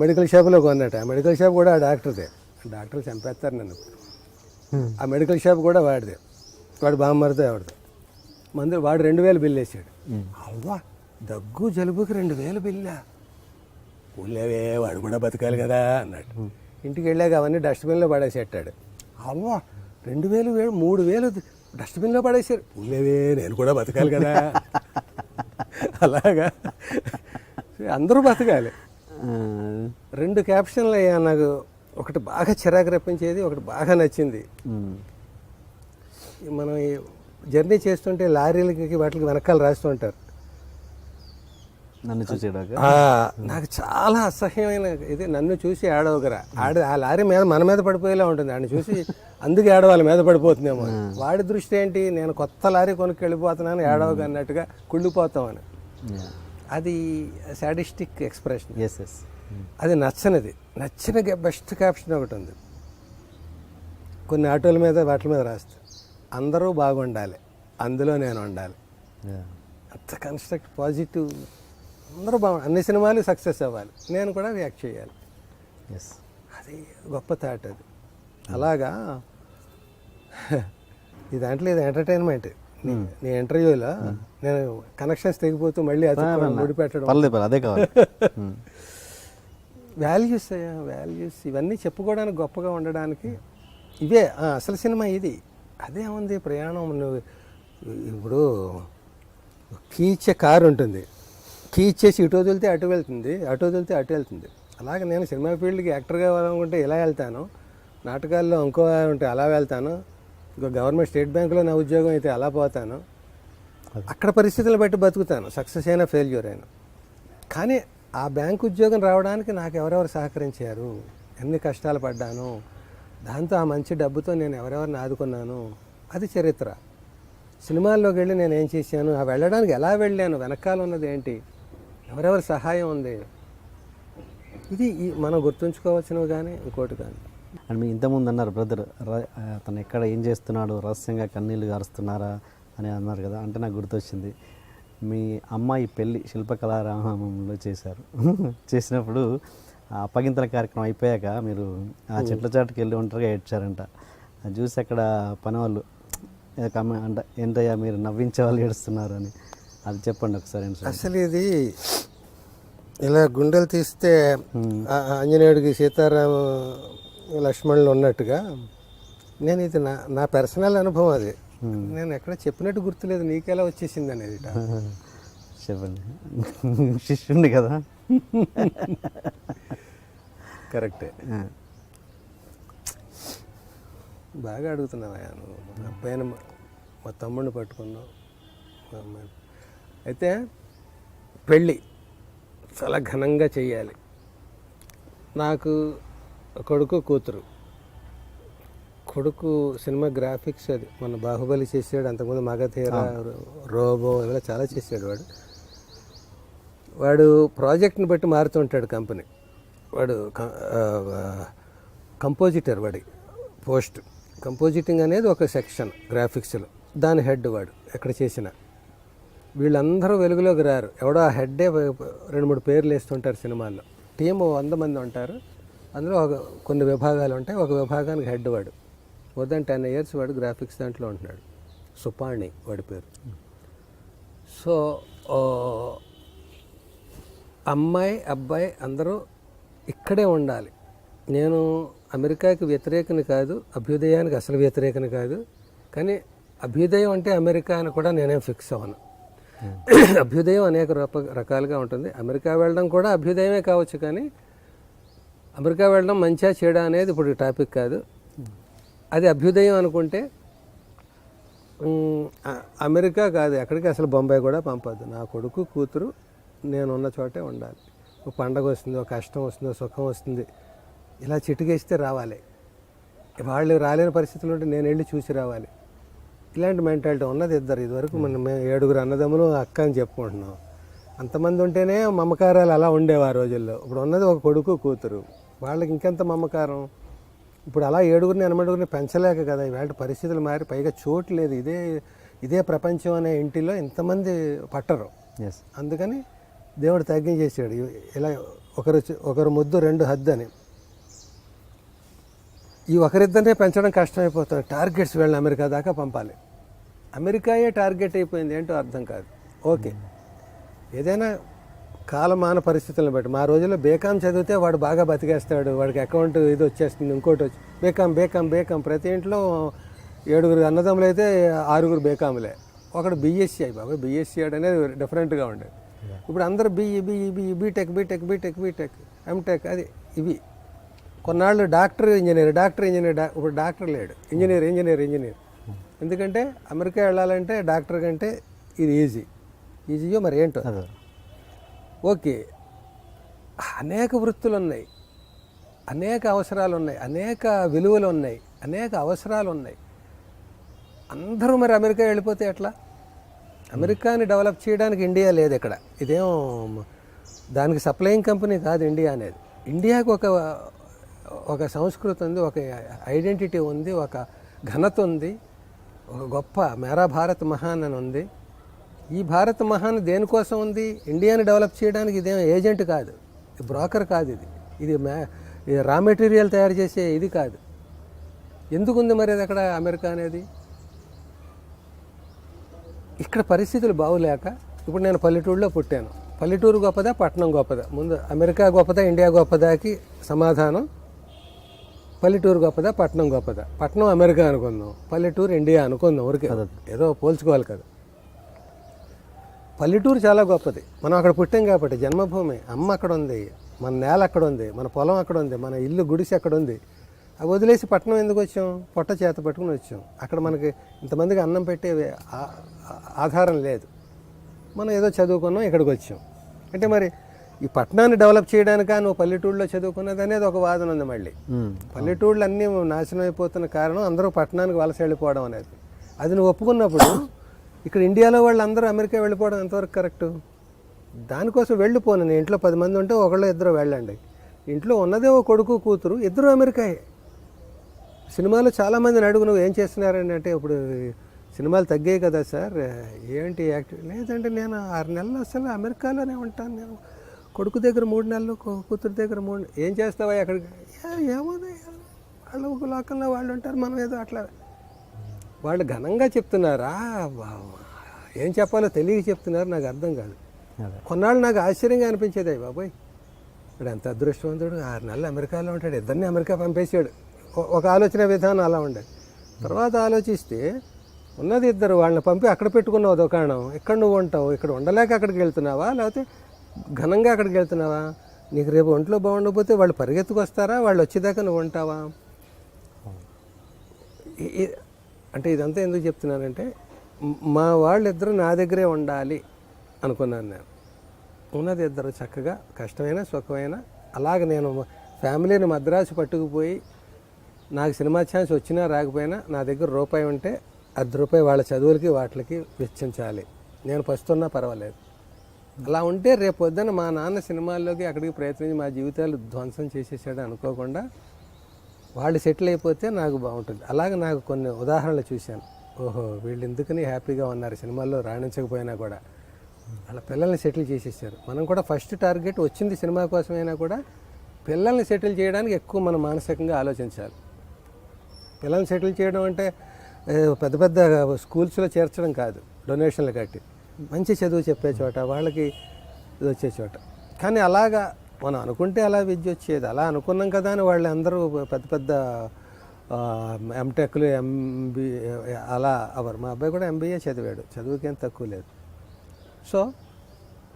మెడికల్ షాప్లో కొన్నాడు. ఆ మెడికల్ షాప్ కూడా ఆ డాక్టర్దే. డాక్టర్లు చంపేస్తారు నన్ను. ఆ మెడికల్ షాప్ కూడా వాడిదే, వాడు బామ్మరిదే ఆవిడదే. మందులు వాడు 2000 బిల్లు వేసాడు. అవ్వా దగ్గు జలుబుకి 2000 బిల్లా, పోలేవే వాడు కూడా బతకాలి కదా అన్నాడు. ఇంటికి వెళ్ళాక అవన్నీ డస్ట్బిన్లో పడేసేటాడు. అవ్వా 2000 3000 డస్ట్బిన్లో పడేసారు, పోలేవే నేను కూడా బతకాలి కదా. అలాగా అందరూ బతకాలి. 2 క్యాప్షన్లు అయ్యా నాకు. ఒకటి బాగా చిరాకు రప్పించేది, ఒకటి బాగా నచ్చింది. మనం జర్నీ చేస్తుంటే లారీలకి వాటికి వెనకాల రాస్తూ ఉంటారు, నన్ను చూసేదాకా. నాకు చాలా అసహ్యమైన ఇది, నన్ను చూసి ఏడవగరా. ఆ లారీ మీద మన మీద పడిపోయేలా ఉంటుంది, ఆయన చూసి అందుకు ఏడవాళ్ళ మీద పడిపోతుందేమో. వాడి దృష్టి ఏంటి, నేను కొత్త లారీ కొనుక్కి వెళ్ళిపోతున్నాను ఏడవగా అన్నట్టుగా కుళ్ళిపోతామని. అది సాడిస్టిక్ ఎక్స్ప్రెషన్. అది నచ్చిన బెస్ట్ క్యాప్షన్ ఒకటి ఉంది. కొన్ని ఆటోల మీద వాటి మీద రాస్తా, అందరూ బాగుండాలి, అందులో నేను ఉండాలి. అంత కన్స్ట్రక్ట్ పాజిటివ్, అందరూ అన్ని సినిమాలు సక్సెస్ అవ్వాలి, నేను కూడా రియాక్ట్ చేయాలి. అది గొప్ప థాట్ అది. అలాగా ఈ దాంట్లో ఇది ఎంటర్టైన్మెంట్. నీ ఇంటర్వ్యూలో నేను కనెక్షన్స్ తెగిపోతూ మళ్ళీ అది ముడిపెట్టడం, అదే కావాలి. వాల్యూస్ ఇవన్నీ చెప్పుకోవడానికి, గొప్పగా ఉండడానికి ఇవే అసలు సినిమా. ఇది అదే ఉంది ప్రయాణం. నువ్వు ఇప్పుడు కీ ఇచ్చే కారు ఉంటుంది, కీ ఇచ్చేసి ఇటు వదిలితే అటు వెళ్తుంది, అటు వదిలితే అటు వెళ్తుంది. అలాగే నేను సినిమా ఫీల్డ్కి యాక్టర్గా వెళ్ళాలనుకుంటే ఇలా వెళ్తాను, నాటకాల్లో ఇంకో ఉంటే అలా వెళ్తాను, ఇంకో గవర్నమెంట్ స్టేట్ బ్యాంకులో నా ఉద్యోగం అయితే అలా పోతాను. అక్కడ పరిస్థితులు బట్టి బతుకుతాను, సక్సెస్ అయినా ఫెయిల్యూర్ అయినా. కానీ ఆ బ్యాంకు ఉద్యోగం రావడానికి నాకు ఎవరెవరు సహకరించారు, ఎన్ని కష్టాలు పడ్డాను, దాంతో ఆ మంచి డబ్బుతో నేను ఎవరెవరిని ఆదుకున్నాను, అది చరిత్ర. సినిమాల్లోకి వెళ్ళి నేను ఏం చేశాను, ఆ వెళ్ళడానికి ఎలా వెళ్ళాను, వెనకాల ఉన్నది ఏంటి, ఎవరెవరి సహాయం ఉంది, ఇది మనం గుర్తుంచుకోవాల్సినవి కానీ ఇంకోటి కానీ. అండ్ మీ ఇంతకుముందు అన్నారు బ్రదర్ అతను ఎక్కడ ఏం చేస్తున్నాడు, రహస్యంగా కన్నీళ్ళు గారుస్తున్నారా అని అన్నారు కదా. అంటే నాకు గుర్తొచ్చింది, మీ అమ్మాయి పెళ్ళి శిల్పకళారామంలో చేశారు. చేసినప్పుడు ఆ అప్పగింతల కార్యక్రమం అయిపోయాక మీరు ఆ చెట్ల చాటుకి వెళ్ళి ఒంటరిగా ఏడ్చారంట. అది చూసి అక్కడ పని వాళ్ళు అంటే ఏంటయ్యా మీరు నవ్వించే వాళ్ళు ఏడుస్తున్నారు అని, అది చెప్పండి ఒకసారి. అసలు ఇది ఇలా గుండెలు తీస్తే ఆంజనేయుడికి సీతారామ లక్ష్మణులు ఉన్నట్టుగా నేను ఇది నా పర్సనల్ అనుభవం. అది నేను ఎక్కడ చెప్పినట్టు గుర్తులేదు, నీకెలా వచ్చేసింది అనేది. చెప్పండి, శిష్యుండి కదా. కరెక్టే, బాగా అడుగుతున్నావా నువ్వు. మా అబ్బాయిని మా తమ్ముడిని పట్టుకున్నావు. మా అమ్మాయి అయితే పెళ్ళి చాలా ఘనంగా చెయ్యాలి. నాకు కొడుకు కూతురు. కొడుకు సినిమా గ్రాఫిక్స్, అది మన బాహుబలి చేసాడు, అంతకుముందు మగధీర, రోబో ఇలా చాలా చేసాడు. వాడు ప్రాజెక్ట్ని బట్టి మారుతుంటాడు కంపెనీ. వాడు కంపోజిటర్, వాడి పోస్ట్ కంపోజిటింగ్ అనేది ఒక సెక్షన్ గ్రాఫిక్స్లో, దాని హెడ్ వాడు ఎక్కడ చేసిన. వీళ్ళందరూ వెలుగులోకి రారు, ఎవడో ఆ హెడ్డే 2-3 పేర్లు వేస్తుంటారు సినిమాల్లో. టీము 100 మంది ఉంటారు, అందులో కొన్ని విభాగాలు ఉంటాయి. ఒక విభాగానికి హెడ్ వాడు. మోర్ దాన్ 10 years వాడు గ్రాఫిక్స్ దాంట్లో ఉంటున్నాడు. సుపాణి వాడి పేరు. సో అమ్మాయి అబ్బాయి అందరూ ఇక్కడే ఉండాలి. నేను అమెరికాకి వ్యతిరేకని కాదు, అభ్యుదయానికి అసలు వ్యతిరేకని కాదు. కానీ అభ్యుదయం అంటే అమెరికా అని కూడా నేనేం ఫిక్స్ అవ్వను. అభ్యుదయం అనేక రకాలుగా ఉంటుంది. అమెరికా వెళ్ళడం కూడా అభ్యుదయమే కావచ్చు, కానీ అమెరికా వెళ్ళడం మంచిగా చెడా అనేది ఇప్పుడు టాపిక్ కాదు. అది అభ్యుదయం అనుకుంటే అమెరికా కాదు, ఎక్కడికి అసలు బొంబాయి కూడా పంపద్దు. నా కొడుకు కూతురు నేనున్న చోటే ఉండాలి. ఒక పండగ వస్తుంది, ఒక కష్టం వస్తుంది, సుఖం వస్తుంది, ఇలా చిటికేస్తే రావాలి. వాళ్ళు రాలేని పరిస్థితులు ఉంటే నేను వెళ్ళి చూసి రావాలి. ఇలాంటి మెంటాలిటీ ఉన్నది ఇద్దరు. ఇదివరకు మేము 7 అన్నదమ్ములు అక్క అని చెప్పుకుంటున్నాం. అంతమంది ఉంటేనే మమకారాలు అలా ఉండేవి ఆ రోజుల్లో. ఇప్పుడు ఉన్నది ఒక కొడుకు కూతురు, వాళ్ళకి ఇంకెంత మమకారం. ఇప్పుడు అలా 7 8 పెంచలేక కదా ఇవాళ పరిస్థితులు మారి, పైగా చోటు లేదు. ఇదే ప్రపంచం అనే ఇంటిలో ఇంతమంది పట్టరు. అందుకని దేవుడు తగ్గించేసాడు. ఇలా ఒకరు ముద్దు 2 హద్దు అని. ఈ ఒకరిద్దరినే పెంచడం కష్టమైపోతుంది. టార్గెట్స్ వెళ్ళి అమెరికా దాకా పంపాలి. అమెరికాయే టార్గెట్ అయిపోయింది, ఏంటో అర్థం కాదు. ఓకే, ఏదైనా కాలమాన పరిస్థితులను బట్టి. మా రోజుల్లో బేకామ్ చదివితే వాడు బాగా బతికేస్తాడు, వాడికి అకౌంట్ ఇది వచ్చేస్తుంది, ఇంకోటి వచ్చి బేకామ్ ప్రతి ఇంట్లో 7 అన్నదమ్ములు అయితే 6 బేకాములే. ఒకడు బీఎస్సీ అయ్యి బాబా, బీఎస్సీ అనేది డిఫరెంట్గా ఉండేది. ఇప్పుడు అందరూ బీఈ బీటెక్ ఎంటెక్ అది ఇవి. కొన్నాళ్ళు డాక్టర్ ఇంజనీర్. ఇప్పుడు డాక్టర్ లేడు, ఇంజనీర్. ఎందుకంటే అమెరికా వెళ్ళాలంటే డాక్టర్ కంటే ఇది ఈజీయో మరి ఏంటో. ఓకే, అనేక వృత్తులు ఉన్నాయి, అనేక అవసరాలు ఉన్నాయి, అనేక విలువలు ఉన్నాయి, అనేక అవసరాలు ఉన్నాయి. అందరూ మరి అమెరికా వెళ్ళిపోతే ఎట్లా? అమెరికాని డెవలప్ చేయడానికి ఇండియా లేదు ఇక్కడ. ఇదేం దానికి సప్లయింగ్ కంపెనీ కాదు ఇండియా అనేది. ఇండియాకు ఒక సంస్కృతి ఉంది, ఒక ఐడెంటిటీ ఉంది, ఒక ఘనత ఉంది, ఒక గొప్ప మేరా భారత్ మహాన్ అని ఉంది. ఈ భారత్ మహాన్ దేనికోసం ఉంది? ఇండియాని డెవలప్ చేయడానికి. ఇదేం ఏజెంట్ కాదు, బ్రోకర్ కాదు, ఇది రా మెటీరియల్ తయారు చేసే ఇది కాదు. ఎందుకుంది మరి అది అక్కడ అమెరికా అనేది? ఇక్కడ పరిస్థితులు బాగులేక. ఇప్పుడు నేను పల్లెటూరులో పుట్టాను. పల్లెటూరు గొప్పదా పట్టణం గొప్పదా? ముందు అమెరికా గొప్పదా ఇండియా గొప్పదాకి సమాధానం పల్లెటూరు గొప్పదా పట్టణం గొప్పదా? పట్టణం అమెరికా అనుకుందాం, పల్లెటూరు ఇండియా అనుకుందాం. ఊరికే ఏదో పోల్చుకోవాలి కదా. పల్లెటూరు చాలా గొప్పది, మనం అక్కడ పుట్టాం కాబట్టి. జన్మభూమి, అమ్మ అక్కడ ఉంది, మన నేల అక్కడ ఉంది, మన పొలం అక్కడ ఉంది, మన ఇల్లు గుడిసి అక్కడ ఉంది. అవి వదిలేసి పట్టణం ఎందుకు వచ్చాం? పొట్ట చేత పట్టుకుని వచ్చాం. అక్కడ మనకి ఇంతమందికి అన్నం పెట్టే ఆధారం లేదు. మనం ఏదో చదువుకున్నాం, ఇక్కడికి వచ్చాం. అంటే మరి ఈ పట్టణాన్ని డెవలప్ చేయడానికా నువ్వు పల్లెటూళ్ళలో చదువుకున్నది అనేది ఒక వాదన ఉంది. మళ్ళీ పల్లెటూళ్ళు అన్నీ నాశనం అయిపోతున్న కారణం అందరూ పట్టణానికి వలస వెళ్ళిపోవడం అనేది. అది నువ్వు ఒప్పుకున్నప్పుడు ఇక్కడ ఇండియాలో వాళ్ళు అందరూ అమెరికా వెళ్ళిపోవడం ఎంతవరకు కరెక్టు? దానికోసం వెళ్ళిపోను. నేను ఇంట్లో 10 మంది ఉంటే ఒకళ్ళు ఇద్దరు వెళ్ళండి. ఇంట్లో ఉన్నదే ఓ కొడుకు కూతురు, ఇద్దరు అమెరికాయే. సినిమాలో చాలామందిని అడుగు, నువ్వు ఏం చేస్తున్నారని అంటే, ఇప్పుడు సినిమాలు తగ్గాయి కదా సార్, ఏంటి యాక్టివ్ లేదంటే నేను 6 నెలలు అసలు అమెరికాలోనే ఉంటాను, నేను కొడుకు దగ్గర 3 నెలలు, కూతురు దగ్గర 3. ఏం చేస్తావా అక్కడికి? ఏమోదా, వాళ్ళు ఒక లోకంలో వాళ్ళు ఉంటారు, మనం ఏదో అట్లా. వాళ్ళు ఘనంగా చెప్తున్నారా, ఏం చెప్పాలో తెలియక చెప్తున్నారు, నాకు అర్థం కాదు. కొన్నాళ్ళు నాకు ఆశ్చర్యంగా అనిపించేది, బాబోయ్ ఇప్పుడు ఎంత అదృష్టవంతుడు, 6 నెలలు అమెరికాలో ఉంటాడు, ఇద్దరిని అమెరికా పంపేశాడు. ఒక ఆలోచన విధానం అలా ఉండేది. తర్వాత ఆలోచిస్తే ఉన్నది ఇద్దరు, వాళ్ళని పంపి అక్కడ పెట్టుకున్నావు దుకాణం, ఇక్కడ నువ్వు ఉంటావు, ఇక్కడ ఉండలేక అక్కడికి వెళ్తున్నావా, లేకపోతే ఘనంగా అక్కడికి వెళ్తున్నావా? నీకు రేపు ఒంట్లో బాగుండకపోతే వాళ్ళు పరిగెత్తుకు వస్తారా, వాళ్ళు వచ్చేదాకా నువ్వు ఉంటావా? అంటే ఇదంతా ఎందుకు చెప్తున్నానంటే, మా వాళ్ళిద్దరూ నా దగ్గరే ఉండాలి అనుకున్నాను నేను. ఉన్నది ఇద్దరు చక్కగా, కష్టమైన సుఖమైన. అలాగ నేను ఫ్యామిలీని మద్రాసు పట్టుకుపోయి, నాకు సినిమా ఛాన్స్ వచ్చినా రాకపోయినా నా దగ్గర రూపాయి ఉంటే ₹10 వాళ్ళ చదువులకి వాటికి వెచ్చించాలి, నేను పస్తున్నా పర్వాలేదు. అలా ఉంటే రేపు పొద్దున మా నాన్న సినిమాల్లోకి అక్కడికి ప్రయత్నించి మా జీవితాలు ధ్వంసం చేసేసాడు అనుకోకుండా వాళ్ళు సెటిల్ అయిపోతే నాకు బాగుంటుంది. అలాగే నాకు కొన్ని ఉదాహరణలు చూశాను. ఓహో, వీళ్ళు ఎందుకని హ్యాపీగా ఉన్నారు, సినిమాల్లో రాణించకపోయినా కూడా వాళ్ళ పిల్లల్ని సెటిల్ చేసేసారు. మనం కూడా ఫస్ట్ టార్గెట్ వచ్చింది సినిమా కోసమైనా కూడా పిల్లల్ని సెటిల్ చేయడానికి ఎక్కువ మనం మానసికంగా ఆలోచించాలి. పిల్లల్ని సెటిల్ చేయడం అంటే పెద్ద పెద్ద స్కూల్స్లో చేర్చడం కాదు, డొనేషన్లు కట్టి మంచి చదువు చెప్పే చోట, వాళ్ళకి ఇది వచ్చే చోట. కానీ అలాగా మనం అనుకుంటే అలా విద్య వచ్చేది, అలా అనుకున్నాం కదా అని వాళ్ళు అందరూ పెద్ద పెద్ద ఎంటెక్లు, MBA అలా అవరు. మా అబ్బాయి కూడా MBA చదివాడు, చదువుకేం తక్కువ లేదు. సో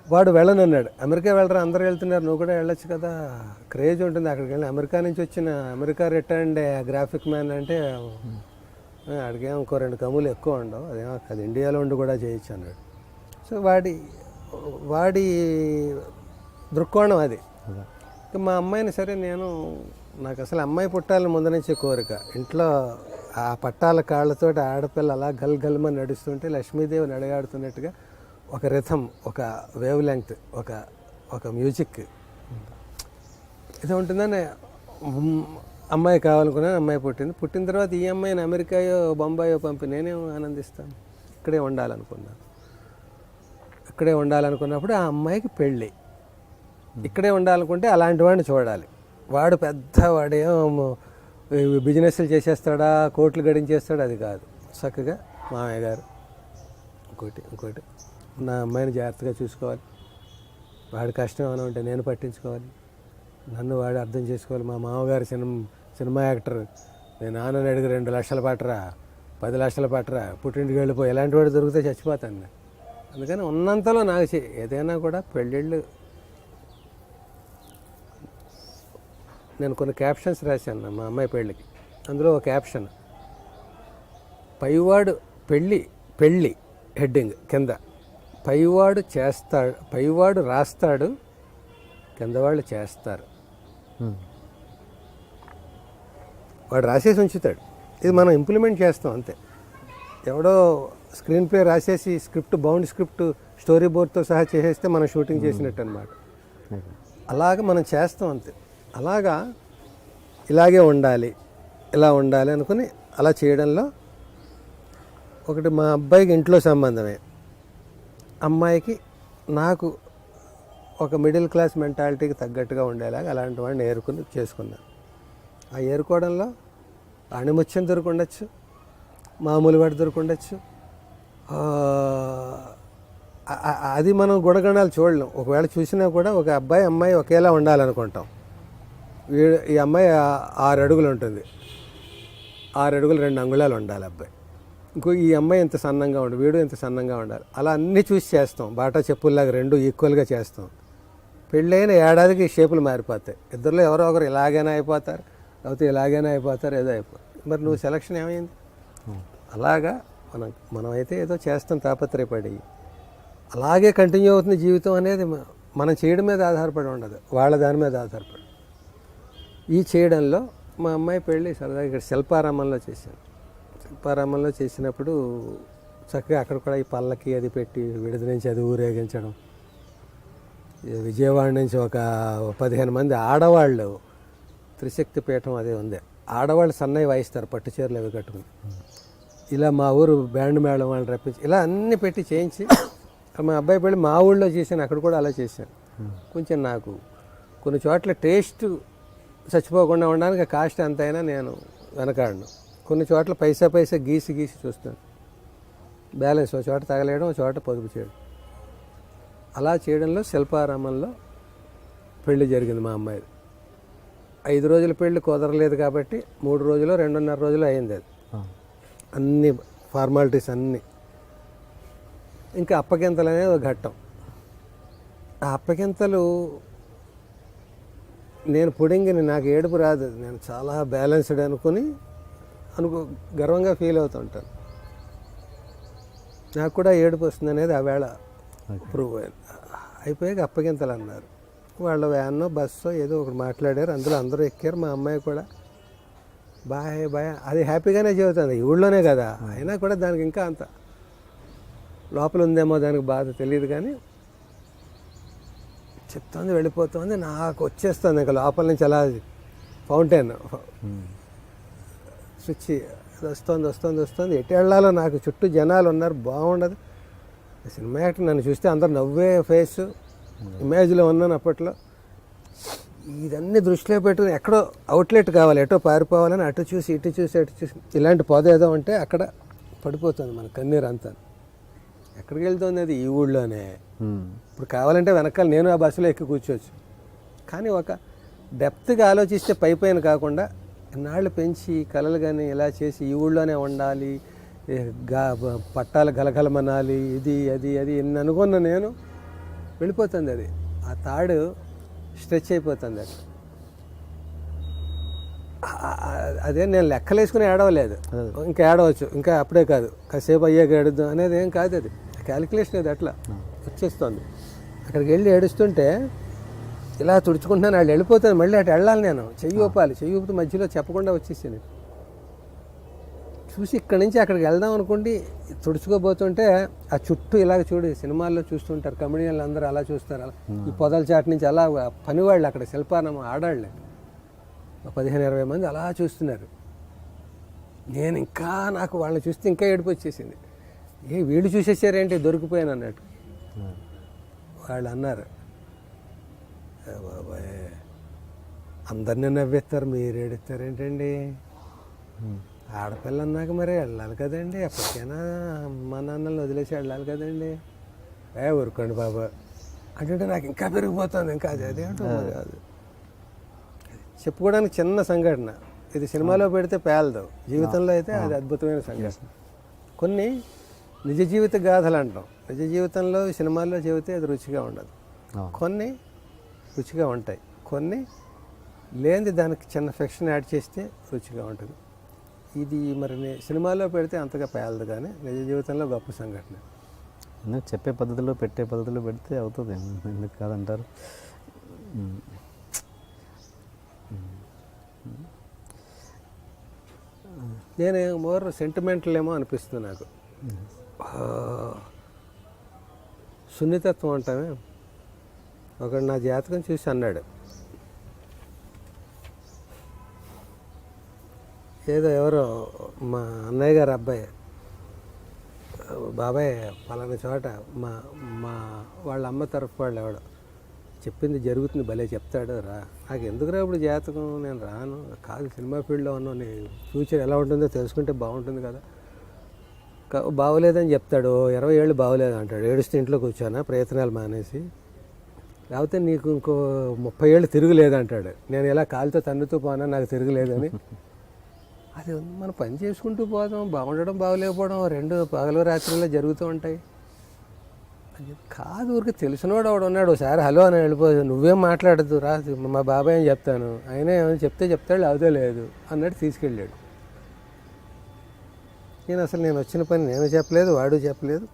వాడు వెళ్ళనన్నాడు, అమెరికా వెళ్ళరా, అందరూ వెళ్తున్నారు, నువ్వు కూడా వెళ్ళొచ్చు కదా, క్రేజ్ ఉంటుంది అక్కడికి వెళ్ళి. అమెరికా నుంచి వచ్చిన అమెరికా రిటర్న్డ్ గ్రాఫిక్ మ్యాన్ అంటే అడిగేమో ఇంకో 2 కమ్ములు ఎక్కువ ఉండవు, అదేమో అది ఇండియాలో ఉండి కూడా చేయొచ్చు అన్నాడు. సో వాడి దృక్కోణం అది. మా అమ్మాయిని సరే, నాకు అసలు అమ్మాయి పుట్టాలని ముందు నుంచి కోరిక. ఇంట్లో ఆ పట్టాల కాళ్ళతోటి ఆడపిల్ల అలా గల్గల్మని నడుస్తుంటే లక్ష్మీదేవిని అడగాడుతున్నట్టుగా ఒక రిథం, ఒక వేవ్ లెంగ్త్, ఒక మ్యూజిక్ ఇది ఉంటుందని అమ్మాయి కావాలనుకున్నాను. అమ్మాయి పుట్టిన తర్వాత ఈ అమ్మాయిని అమెరికాయో బొంబాయో పంపి నేనేం ఆనందిస్తాను, ఇక్కడే ఉండాలనుకున్నాను. ఇక్కడే ఉండాలనుకున్నప్పుడు ఆ అమ్మాయికి పెళ్ళి. ఇక్కడే ఉండాలనుకుంటే అలాంటి వాడిని చూడాలి. వాడు వాడేమో బిజినెస్లు చేసేస్తాడా, కోట్లు గడించేస్తాడా, అది కాదు. చక్కగా మామయ్య గారు ఇంకోటి నా అమ్మాయిని జాగ్రత్తగా చూసుకోవాలి, వాడి కష్టం ఏమైనా ఉంటే నేను పట్టించుకోవాలి, నన్ను వాడు అర్థం చేసుకోవాలి. మా మామగారు సినిమా యాక్టర్, నేను నాన్నని అడిగి 2 లక్షలు పట్టరా, 10 లక్షలు పట్టరా, పుట్టింటికి వెళ్ళిపోయి ఇలాంటి వాడు దొరికితే చచ్చిపోతాను నేను. అందుకని ఉన్నంతలో నాకు ఏదైనా కూడా పెళ్ళిళ్ళు. నేను కొన్ని క్యాప్షన్స్ రాశాను మా అమ్మాయి పెళ్ళికి. అందులో ఒక క్యాప్షన్, పైవాడు పెళ్ళి హెడ్డింగ్ కింద, పైవాడు రాస్తాడు, కింద వాళ్ళు చేస్తారు. వాడు రాసేసి ఉంచుతాడు, ఇది మనం ఇంప్లిమెంట్ చేస్తాం అంతే. ఎవడో స్క్రీన్ ప్లే రాసేసి బౌండ్ స్క్రిప్ట్ స్టోరీ బోర్డ్తో సహా చేసేస్తే మనం షూటింగ్ చేసినట్టు అనమాట. అలాగ మనం చేస్తాం అంతే. అలాగా ఇలాగే ఉండాలి, ఇలా ఉండాలి అనుకుని అలా చేయడంలో ఒకటి మా అబ్బాయికి ఇంట్లో సంబంధమే, అమ్మాయికి నాకు ఒక మిడిల్ క్లాస్ మెంటాలిటీకి తగ్గట్టుగా ఉండేలాగా అలాంటి వాడిని చేసుకున్నాను. ఆ ఏరుకోవడంలో అణిముత్యం దొరుకుండొచ్చు, మామూలు వాడు దొరుకుండొచ్చు, అది మనం గుణగణాలు చూడలేం. ఒకవేళ చూసినా కూడా ఒక అమ్మాయి ఒకేలా ఉండాలనుకుంటాం. ఈ అమ్మాయి 6 అడుగులు ఉంటుంది, 6 అడుగులు 2 అంగుళాలు ఉండాలి అబ్బాయి. ఈ అమ్మాయి ఇంత సన్నంగా ఉండాలి, వీడు ఇంత సన్నంగా ఉండాలి, అలా అన్నీ చూసి చేస్తాం. బాటా చెప్పుల్లాగా 2 ఈక్వల్గా చేస్తాం. పెళ్ళైన ఏడాదికి షేపులు మారిపోతాయి. ఇద్దరిలో ఎవరో ఒకరు ఇలాగైనా అయిపోతారు, లేకపోతే ఇలాగైనా అయిపోతారు, ఏదో అయిపోతారు. మరి నువ్వు సెలక్షన్ ఏమైంది? అలాగా మనమైతే ఏదో చేస్తాం తాపత్రయపడి, అలాగే కంటిన్యూ అవుతుంది జీవితం అనేది. మనం చేయడం మీద ఆధారపడి ఉండదు, వాళ్ళ దాని మీద ఆధారపడి. ఈ చేయడంలో మా అమ్మాయి పెళ్ళి సరదాగా ఇక్కడ శిల్పారామంలో చేశాను. శిల్పారామంలో చేసినప్పుడు చక్కగా అక్కడ కూడా ఈ పల్లకి అది పెట్టి విడుదల నుంచి అది ఊరేగించడం, విజయవాడ నుంచి ఒక 15 మంది ఆడవాళ్ళు, త్రిశక్తి పీఠం అదే ఉంది, ఆడవాళ్ళు సన్నయ్య వాయిస్తారు పట్టు చీరలు అవి కట్టుకుని. ఇలా మా ఊరు బ్యాండ్ మేళం వాళ్ళని రప్పించి ఇలా అన్నీ పెట్టి చేయించి మా అబ్బాయి పెళ్ళి మా ఊళ్ళో చేశాను, అక్కడ కూడా అలా చేశాను. కొంచెం నాకు కొన్ని చోట్ల టేస్ట్ చచ్చిపోకుండా ఉండడానికి కాస్ట్ ఎంతైనా నేను వెనకాడను. కొన్ని చోట్ల పైసా గీసి చూస్తాను. బ్యాలెన్స్ ఒక చోట తగలేయడం, ఒక చోట పొదుపు చేయడం. అలా చేయడంలో శిల్పారామంలో పెళ్లి జరిగింది మా అమ్మాయిది. 5 రోజుల పెళ్లి కుదరలేదు కాబట్టి 3 రోజులు 2.5 రోజులు అయింది అది. అన్ని ఫార్మాలిటీస్ అన్నీ. ఇంకా అప్పగింతలు అనేది ఒక ఘట్టం. ఆ అప్పగింతలు నేను పుడింగిని, నాకు ఏడుపు రాదు, నేను చాలా బ్యాలెన్స్డ్ అనుకుని గర్వంగా ఫీల్ అవుతుంటాను. నాకు కూడా ఏడుపు వస్తుంది అనేది ఆ వేళ ప్రూవ్ అయింది. అయిపోయాక అప్పగింతలు అన్నారు. వాళ్ళ వ్యాన్నో బస్సో ఏదో ఒకటి మాట్లాడారు, అందులో అందరూ ఎక్కారు. మా అమ్మాయి కూడా బాయ్ అది హ్యాపీగానే చెబుతుంది, ఈ ఊళ్ళోనే కదా, అయినా కూడా దానికి ఇంకా అంత లోపల ఉందేమో దానికి బాధ తెలియదు, కానీ చెప్తుంది, వెళ్ళిపోతుంది. నాకు వచ్చేస్తుంది ఇంకా లోపల నుంచి అలా ఫౌంటైన్ స్విచ్ వస్తుంది. ఎటు వెళ్ళాలో నాకు చుట్టూ జనాలు ఉన్నారు, బాగుండదు. సినిమా యాక్టర్ నన్ను చూస్తే అందరు నవ్వే ఫేస్ ఇమేజ్లో ఉన్నాను అప్పట్లో. ఇదన్నీ దృష్టిలో పెట్టుకుని ఎక్కడో అవుట్లెట్ కావాలి, ఎటో పారిపోవాలని అటు చూసి ఇటు చూసి ఇలాంటి పొద ఏదో ఉంటే అక్కడ పడిపోతుంది మన కన్నీరు అంతా. ఎక్కడికి వెళ్తుంది అది? ఈ ఊళ్ళోనే. ఇప్పుడు కావాలంటే వెనకాల నేను ఆ బస్సులో ఎక్కి కూర్చోవచ్చు, కానీ ఒక డెప్త్గా ఆలోచిస్తే పైన కాకుండా ఇన్నాళ్ళు పెంచి కలలు కానీ ఇలా చేసి ఈ ఊళ్ళోనే ఉండాలి, పట్టాలు గలగలమనాలి, ఇది అది ఎన్ని అనుకున్న నేను వెళ్ళిపోతుంది అది. ఆ తాడు స్ట్రెచ్ అయిపోతుంది అది. అదే నేను లెక్కలేసుకుని ఏడవలేదు, ఇంకా ఏడవచ్చు, ఇంకా అప్పుడే కాదు, కాసేపు అయ్యాక ఏడుద్దాం అనేది ఏం కాదు. అది క్యాలిక్యులేషన్ అది అట్లా వచ్చేస్తుంది. అక్కడికి వెళ్ళి ఏడుస్తుంటే ఇలా తుడుచుకుంటున్నాను, వాళ్ళు వెళ్ళిపోతుంది, మళ్ళీ అటు వెళ్ళాలి, నేను చెయ్యి ఊపాలి, చెయ్యి ఊపితే మధ్యలో చెప్పకుండా వచ్చేసింది. చూసి ఇక్కడి నుంచి అక్కడికి వెళ్దాం అనుకోండి, తుడుచుకోబోతుంటే ఆ చుట్టూ ఇలాగ చూడు, సినిమాల్లో చూస్తుంటారు కమెడియన్లు అందరూ అలా చూస్తారు, అలా ఈ పొదల చాటు నుంచి అలా పనివాళ్ళు అక్కడ శిల్పారామం ఆడాళ్ళే 15-20 మంది అలా చూస్తున్నారు. నేను ఇంకా నాకు వాళ్ళని చూస్తే ఇంకా ఏడుపు వచ్చేసింది. వీళ్ళు చూసేసారేంటి, దొరికిపోయాను అన్నట్టు. వాళ్ళు అన్నారు, బాబాయ్ అందరినీ నవ్వేస్తారు, మీరు ఏడుస్తారేంటండి, ఆడపిల్ల అన్నాక మరి వెళ్ళాలి కదండి, ఎప్పటికైనా మా నాన్నల్ని వదిలేసి వెళ్ళాలి కదండి, ఊరుకోండి బాబా అంటే నాకు ఇంకా పెరిగిపోతుంది. ఇంకా అదేంటో కాదు చెప్పుకోవడానికి చిన్న సంఘటన, ఇది సినిమాలో పెడితే పేలదు, జీవితంలో అయితే అది అద్భుతమైన సంఘటన. కొన్ని నిజ జీవిత గాథలు అంటాం, నిజ జీవితంలో సినిమాల్లో చెబితే అది రుచిగా ఉండదు. కొన్ని రుచిగా ఉంటాయి, కొన్ని లేనిది దానికి చిన్న ఫిక్షన్ యాడ్ చేస్తే రుచిగా ఉంటుంది. ఇది మరి సినిమాలో పెడితే అంతగా పేలదు, కానీ నిజ జీవితంలో గొప్ప సంఘటన. ఎందుకు చెప్పే పద్ధతిలో పెట్టే పద్ధతిలో పెడితే అవుతుంది, ఎందుకు కాదంటారు. నేను మోర్ సెంటిమెంటల్ ఏమో అనిపిస్తుంది నాకు. సున్నితత్వం అంటామే. ఒకడు నా జాతకం చూసి అన్నాడు, ఏదో ఎవరో మా అన్నయ్య గారు అబ్బాయి, బాబాయ్ పలానా చోట మా వాళ్ళ అమ్మ తరఫు వాళ్ళు ఎవడో చెప్పింది జరుగుతుంది, భలే చెప్తాడు, రా. నాకు ఎందుకురా ఇప్పుడు జాతకం, నేను రాను. కాదు, సినిమా ఫీల్డ్లో ఉన్నావు, నీ ఫ్యూచర్ ఎలా ఉంటుందో తెలుసుకుంటే బాగుంటుంది కదా. బాగోలేదని చెప్తాడు, 20 ఏళ్ళు బాగోలేదు అంటాడు, ఏడుస్తే ఇంట్లో కూర్చోనా ప్రయత్నాలు మానేసి, లేకపోతే నీకు ఇంకో 30 ఏళ్ళు తిరుగులేదంటాడు. నేను ఇలా కాలుతో తన్నుతూ పోనా, నాకు తిరుగులేదని. అది మనం పని చేసుకుంటూ పోదాం, బాగుండడం బాగోలేకపోవడం 2 పగలు రాత్రిలో జరుగుతూ ఉంటాయి. కాదు, ఊరికి తెలిసినవాడు వాడు ఉన్నాడు, ఒకసారి హలో అని వెళ్ళిపోదు, నువ్వేం మాట్లాడద్దు రా, మా బాబాయ్ అని చెప్తాను, అయినా ఏమైనా చెప్తాడు, లేకపోతే లేదు అన్నట్టు తీసుకెళ్ళాడు. నేను వచ్చిన పని నేను చెప్పలేదు, వాడు చెప్పలేదు.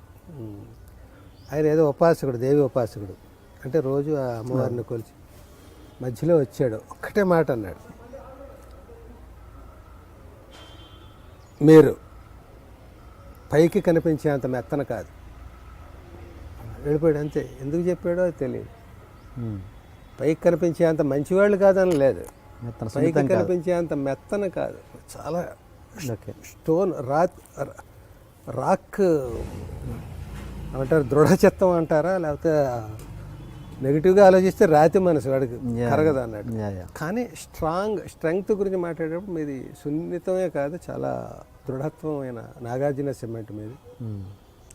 ఆయన ఏదో ఉపాసకుడు, దేవి ఉపాసకుడు, అంటే రోజు ఆ అమ్మవారిని కొలిచి మధ్యలో వచ్చాడు, ఒక్కటే మాట అన్నాడు, మీరు పైకి కనిపించే అంత మెత్తన కాదు. వెళ్ళిపోయాడు అంతే. ఎందుకు చెప్పాడో అది తెలియదు. పైకి కనిపించే అంత మంచివాళ్ళు కాదని లేదు, మెత్తన పైకి సున్నితం కాదు. కనిపించే అంత మెత్తన కాదు, చాలా ఓకే. స్టోన్ రాక్ అంటారు, దృఢచిత్తం అంటారా, లేకపోతే నెగిటివ్గా ఆలోచిస్తే రాతి మనసు వాడికి కరగదు అన్నట్టు. Yeah yeah. కానీ స్ట్రెంగ్త్ గురించి మాట్లాడేటప్పుడు మీది సున్నితమే కాదు, చాలా దృఢత్వమైన నాగార్జున సిమెంట్ మీది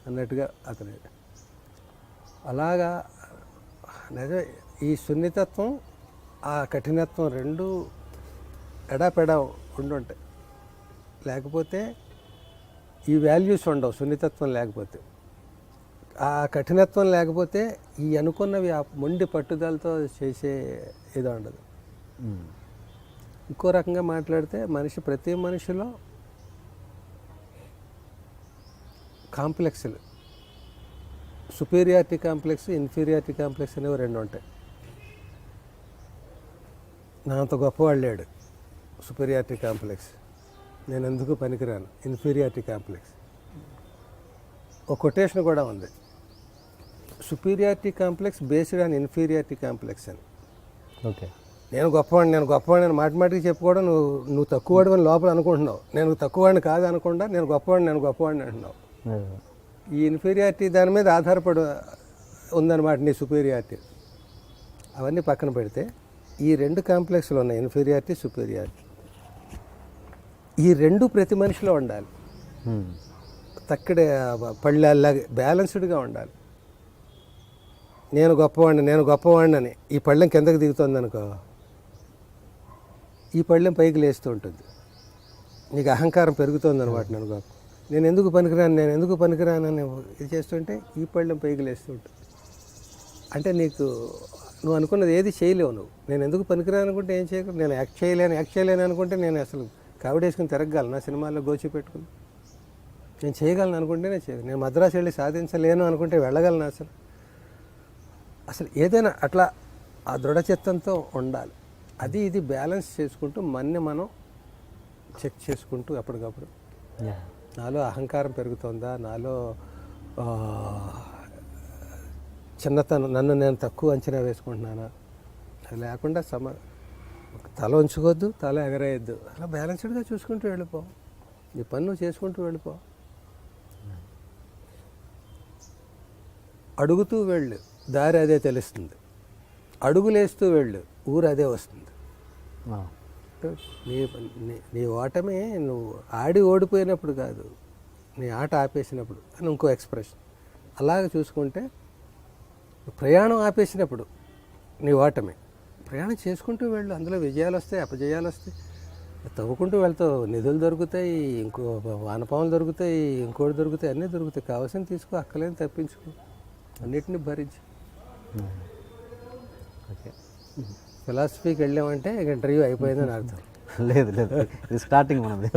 అన్నట్టుగా అతని అలాగా నిజమే. ఈ సున్నితత్వం ఆ కఠినత్వం రెండు ఎడాపెడా ఉండుంటాయి, లేకపోతే ఈ వాల్యూస్ ఉండవు. సున్నితత్వం లేకపోతే, ఆ కఠినత్వం లేకపోతే ఈ అనుకున్నవి ఆ మొండి పట్టుదలతో చేసే ఇది ఉండదు. ఇంకో రకంగా మాట్లాడితే ప్రతి మనిషిలో కాంప్లెక్స్లు, సుపీరియారిటీ కాంప్లెక్స్, ఇన్ఫీరియారిటీ కాంప్లెక్స్ అనేవి రెండు ఉంటాయి. నా అంత గొప్పవాడు లేడు, సుపీరియారిటీ కాంప్లెక్స్. నేను ఎందుకు పనికిరాను, ఇన్ఫీరియారిటీ కాంప్లెక్స్. ఒక కొటేషన్ కూడా ఉంది, superiority complex based on inferiority complex అని. ఓకే. నేను గొప్పవాడిని అని మాటిమాటికి చెప్పుకోవడం, నువ్వు తక్కువవాడిని అని లోపల అనుకుంటున్నావు. నేను తక్కువవాడిని కాదు అనకుండా నేను గొప్పవాడిని అంటున్నావు. ఈ ఇన్ఫీరియారిటీ దాని మీద ఆధారపడి ఉందన్నమాట నీ సుపీరియారిటీ. అవన్నీ పక్కన పెడితే ఈ రెండు కాంప్లెక్స్లు ఉన్నాయి, ఇన్ఫీరియారిటీ, సుపీరియారిటీ. ఈ రెండు ప్రతి మనిషిలో ఉండాలి, తక్కడే పళ్ళల్లాగా బ్యాలెన్స్డ్గా ఉండాలి. నేను గొప్పవాడిని అని ఈ పళ్ళెం కిందకి దిగుతుంది అనుకో, ఈ పళ్ళెం పైకి లేస్తూ ఉంటుంది, నీకు అహంకారం పెరుగుతుంది అనమాట. నేను ఎందుకు పనికిరాను అని ఇది చేస్తుంటే ఈ పళ్ళెం పైకి లేస్తూ ఉంటుంది. అంటే నువ్వు అనుకున్నది ఏది చేయలేవు. నేను ఎందుకు పనికిరాను అనుకుంటే ఏం చేయగలను, నేను యాక్ట్ చేయలేను అనుకుంటే నేను అసలు కావిడేసుకుని తిరగలను, నా సినిమాల్లో గోచి పెట్టుకుని నేను చేయగలను అనుకుంటేనే చేయగలను. నేను మద్రాసు వెళ్ళి సాధించలేను అనుకుంటే వెళ్ళగలను. అసలు ఏదైనా అట్లా ఆ దృఢచిత్తంతో ఉండాలి. అది ఇది బ్యాలెన్స్ చేసుకుంటూ మనం చెక్ చేసుకుంటూ ఎప్పటికప్పుడు నాలో అహంకారం పెరుగుతుందా, నాలో చిన్నతనం, నన్ను నేను తక్కువ అంచనా వేసుకుంటున్నానా, అది లేకుండా తల ఉంచుకోవద్దు, తల ఎగరేయద్దు. అలా బ్యాలెన్స్డ్గా చూసుకుంటూ వెళ్ళిపో, నీ పని నువ్వు చేసుకుంటూ వెళ్ళిపో. అడుగుతూ వెళ్ళు, దారి అదే తెలుస్తుంది. అడుగులేస్తూ వెళ్ళు, ఊరు అదే వస్తుంది. నీ ఓటమి నువ్వు ఓడిపోయినప్పుడు కాదు, నీ ఆట ఆపేసినప్పుడు అని ఇంకో ఎక్స్ప్రెషన్. అలాగే చూసుకుంటే ప్రయాణం ఆపేసినప్పుడు నీ ఓటమి. ప్రయాణం చేసుకుంటూ వెళ్ళు, అందులో విజయాలు వస్తాయి, అపజయాలు వస్తాయి, తవ్వుకుంటూ వెళ్తావు. నిధులు దొరుకుతాయి, ఇంకో వానపాములు దొరుకుతాయి, ఇంకోటి దొరుకుతాయి, అన్నీ దొరుకుతాయి. కావాల్సింది తీసుకో, అక్కలేని తప్పించుకో, అన్నిటిని భరించి. ఓకే. ఫిలాసఫీకి వెళ్ళామంటే ఇంటర్వ్యూ అయిపోయిందని అర్థం. లేదు ఇది స్టార్టింగ్ మనది.